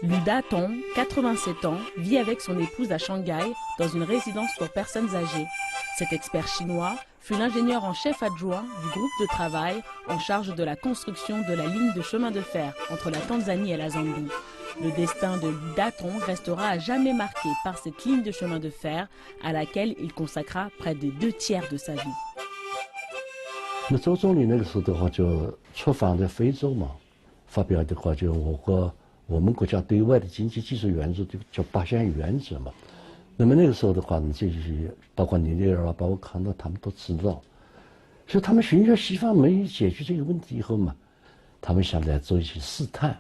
Lu Da-tong, 87 ans, vit avec son épouse à Shanghai dans une résidence pour personnes âgées. Cet expert chinois fut l'ingénieur en chef adjoint du groupe de travail en charge de la construction de la ligne de chemin de fer entre la Tanzanie et la Zambie. Le destin de Lu Da-tong restera à jamais marqué par cette ligne de chemin de fer à laquelle il consacra près de 2/3 de sa vie. 那周总理那个时候的话，就出访在非洲嘛，发表的话就我们国家对外的经济技术原则，叫8项原则嘛。那么那个时候的话呢，这些包括尼日尔啊，包括康德，他们都知道。所以他们寻求西方没解决这个问题以后嘛，他们想来做一些试探。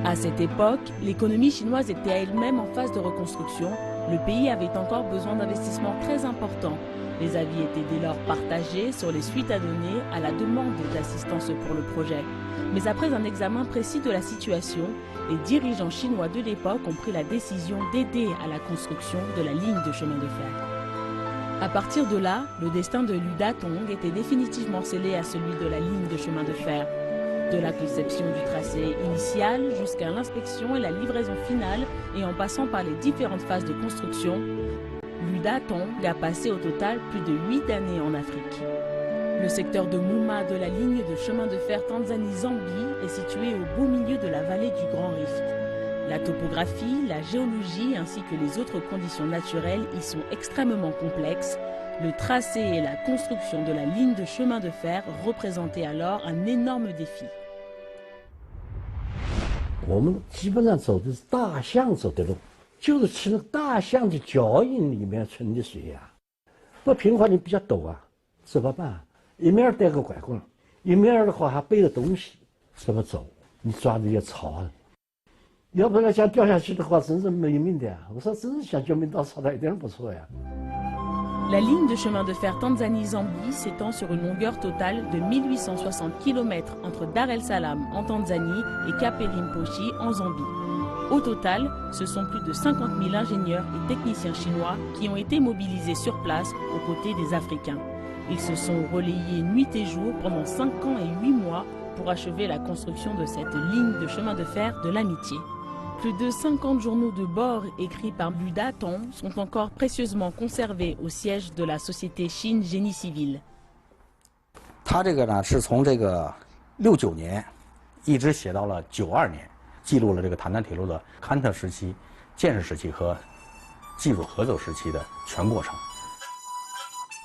À cette époque, l'économie chinoise était elle-même en phase de reconstruction. Le pays avait encore besoin d'investissements très importants. Les avis étaient dès lors partagés sur les suites à donner à la demande d'assistance pour le projet. Mais après un examen précis de la situation, les dirigeants chinois de l'époque ont pris la décision d'aider à la construction de la ligne de chemin de fer. À partir de là, le destin de Lu Da-tong était définitivement scellé à celui de la ligne de chemin de fer. De la conception du tracé initial jusqu'à l'inspection et la livraison finale et en passant par les différentes phases de construction, Lu Da-tong a passé au total plus de 8 années en Afrique. Le secteur de Muma de la ligne de chemin de fer Tanzanie-Zambie est situé au beau milieu de la vallée du Grand Rift. La topographie, la géologie ainsi que les autres conditions naturelles y sont extrêmement complexes. Le tracé et la construction de la ligne de chemin de fer représentaient alors un énorme défi. 我们基本上走的是大象走的路，就是去那个大象的脚印里面存的水呀。那平缓的比较陡啊，怎么办？一面带个拐棍，一面的话还背着东西，怎么走？你抓着些草啊，要不然想掉下去的话，真是没命的呀。我说真是想救命稻草的，一点不错呀。 La ligne de chemin de fer Tanzanie-Zambie s'étend sur une longueur totale de 1860 km entre Dar el Salam en Tanzanie et Cap Rimpochi en Zambie. Au total, ce sont plus de 50 000 ingénieurs et techniciens chinois qui ont été mobilisés sur place aux côtés des Africains. Ils se sont relayés nuit et jour pendant 5 ans et 8 mois pour achever la construction de cette ligne de chemin de fer de l'amitié. Plus de 50 journaux de bord écrits par Lu Da-tong sont encore précieusement conservés au siège de la société Chine Génie Civil. 他这个呢是从这个69年一直写到了92年，记录了这个邯郸铁路的勘测时期、建设时期和技术合走时期的全过程。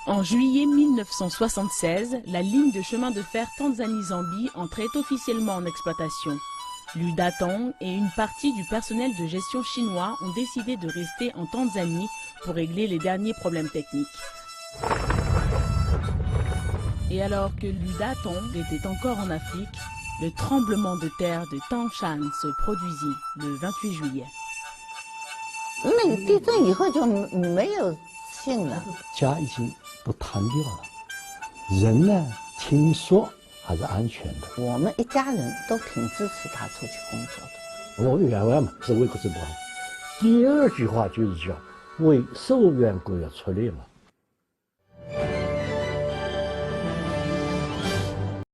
En juillet 1976, la ligne de chemin de fer Tanzanie-Zambie entrait officiellement en exploitation. Lu Da-tong et une partie du personnel de gestion chinois ont décidé de rester en Tanzanie pour régler les derniers problèmes techniques. Et alors que Lu Da-tong était encore en Afrique, le tremblement de terre de Tangshan se produisit le 28 juillet. 那个地震以后就没有信了。家已经都瘫掉了，人呢，听说还是安全的。我们一家人都挺支持他出去工作的。我们员外嘛是为国争光，第二句话就是叫为受援国要出力嘛。